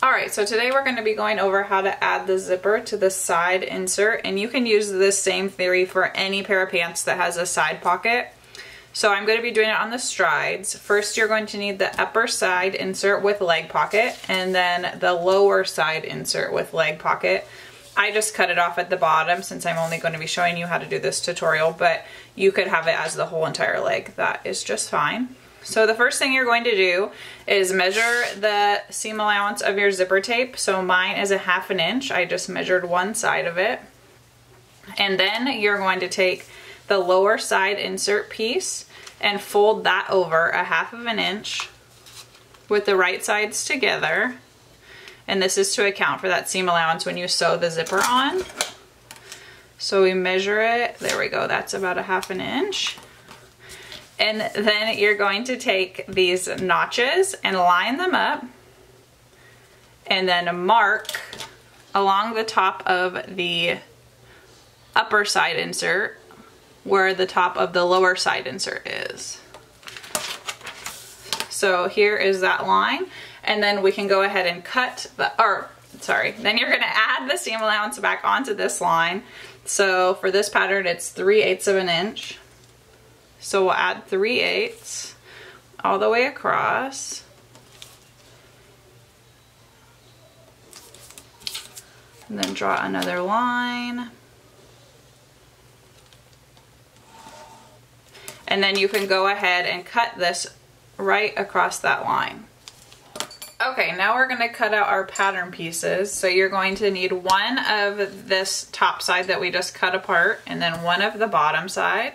Alright, so today we're going to be going over how to add the zipper to the side insert, and you can use this same theory for any pair of pants that has a side pocket. So I'm going to be doing it on the strides. First you're going to need the upper side insert with leg pocket, and then the lower side insert with leg pocket. I just cut it off at the bottom since I'm only going to be showing you how to do this tutorial, but you could have it as the whole entire leg. That is just fine. So the first thing you're going to do is measure the seam allowance of your zipper tape. So mine is a 1/2 inch. I just measured one side of it. And then you're going to take the lower side insert piece and fold that over a 1/2 inch with the right sides together. And this is to account for that seam allowance when you sew the zipper on. So we measure it, there we go, that's about a 1/2 inch. And then you're going to take these notches and line them up and then mark along the top of the upper side insert where the top of the lower side insert is. So here is that line, and then we can go ahead and cut the, then you're gonna add the seam allowance back onto this line. So for this pattern, it's 3/8 of an inch. So we'll add 3/8 all the way across. And then draw another line. And then you can go ahead and cut this right across that line. Okay, now we're gonna cut out our pattern pieces. So you're going to need one of this top side that we just cut apart, and then one of the bottom side,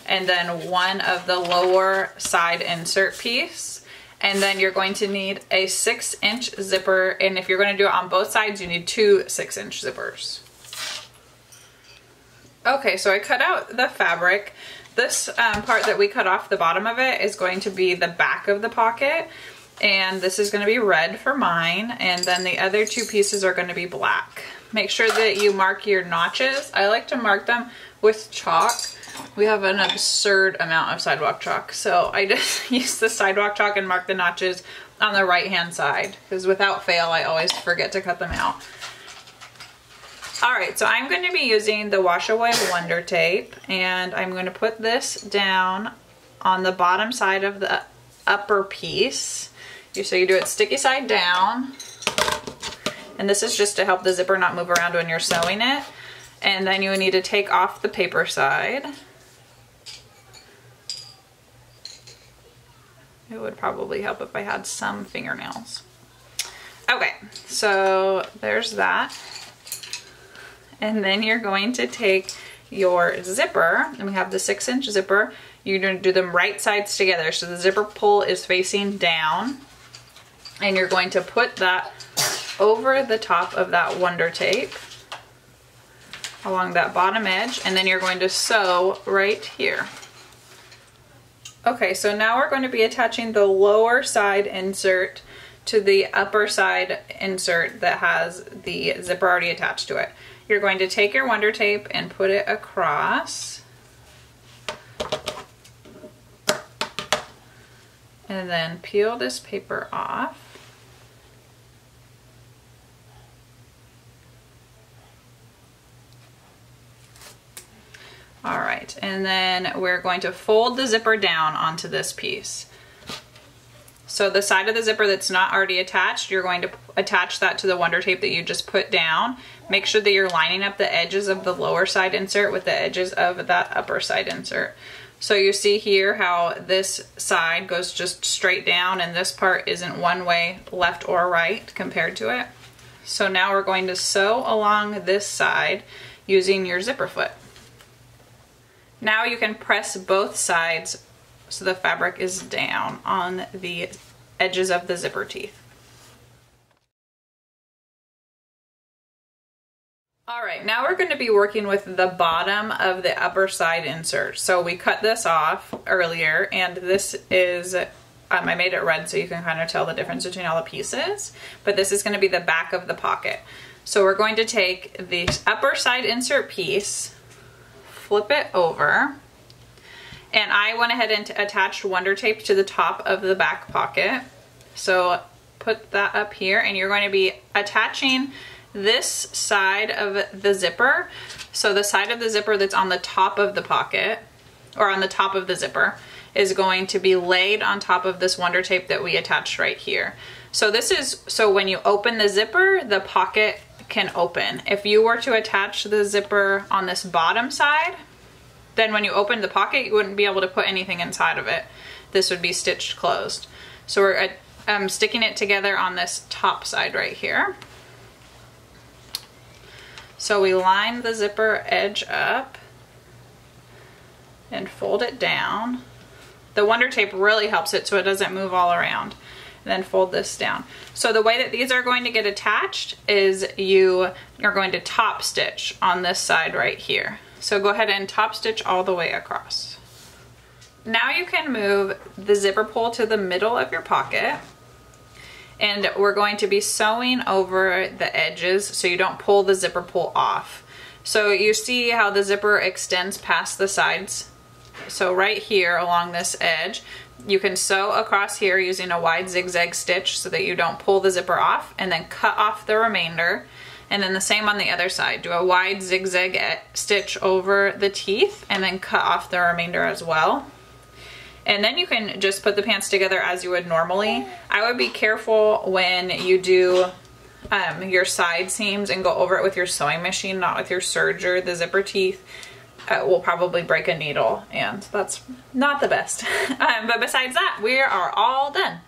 and then one of the lower side insert piece. And then you're going to need a 6-inch zipper, and if you're going to do it on both sides, you need 2 6-inch zippers. Okay, so I cut out the fabric. This part that we cut off the bottom of it is going to be the back of the pocket, and this is going to be red for mine, and then the other 2 pieces are going to be black. Make sure that you mark your notches. I like to mark them with chalk. We have an absurd amount of sidewalk chalk, so I just use the sidewalk chalk and mark the notches on the right hand side, because without fail I always forget to cut them out. Alright, so I'm going to be using the Wash Away Wonder Tape, and I'm going to put this down on the bottom side of the upper piece. So you do it sticky side down, and this is just to help the zipper not move around when you're sewing it. And then you would need to take off the paper side. It would probably help if I had some fingernails. Okay, so there's that. And then you're going to take your zipper, and we have the 6-inch zipper. You're going to do them right sides together. So the zipper pull is facing down, and you're going to put that over the top of that Wonder Tape along that bottom edge, and then you're going to sew right here. Okay, so now we're going to be attaching the lower side insert to the upper side insert that has the zipper already attached to it. You're going to take your Wonder Tape and put it across, and then peel this paper off. Alright, and then we're going to fold the zipper down onto this piece. So the side of the zipper that's not already attached, you're going to attach that to the Wonder Tape that you just put down. Make sure that you're lining up the edges of the lower side insert with the edges of that upper side insert. So you see here how this side goes just straight down, and this part isn't one way left or right compared to it. So now we're going to sew along this side using your zipper foot. Now you can press both sides so the fabric is down on the edges of the zipper teeth. Alright, now we're going to be working with the bottom of the upper side insert. So we cut this off earlier, and this is, I made it red so you can kind of tell the difference between all the pieces, but this is going to be the back of the pocket. So we're going to take the upper side insert piece, flip it over, and I went ahead and attached Wonder Tape to the top of the back pocket. So put that up here, and you're going to be attaching this side of the zipper. So the side of the zipper that's on the top of the pocket, or on the top of the zipper, is going to be laid on top of this Wonder Tape that we attached right here. So this is, so when you open the zipper, the pocket can open. If you were to attach the zipper on this bottom side, then when you open the pocket, you wouldn't be able to put anything inside of it. This would be stitched closed. So we're sticking it together on this top side right here. So we line the zipper edge up and fold it down. The Wonder Tape really helps it so it doesn't move all around. And then fold this down. So the way that these are going to get attached is you are going to top stitch on this side right here. So go ahead and top stitch all the way across. Now you can move the zipper pull to the middle of your pocket, and we're going to be sewing over the edges so you don't pull the zipper pull off. So you see how the zipper extends past the sides? So right here along this edge, you can sew across here using a wide zigzag stitch so that you don't pull the zipper off, and then cut off the remainder. And then the same on the other side. Do a wide zigzag stitch over the teeth and then cut off the remainder as well. And then you can just put the pants together as you would normally. I would be careful when you do your side seams and go over it with your sewing machine, not with your serger. The zipper teeth will probably break a needle, and that's not the best. But besides that, we are all done.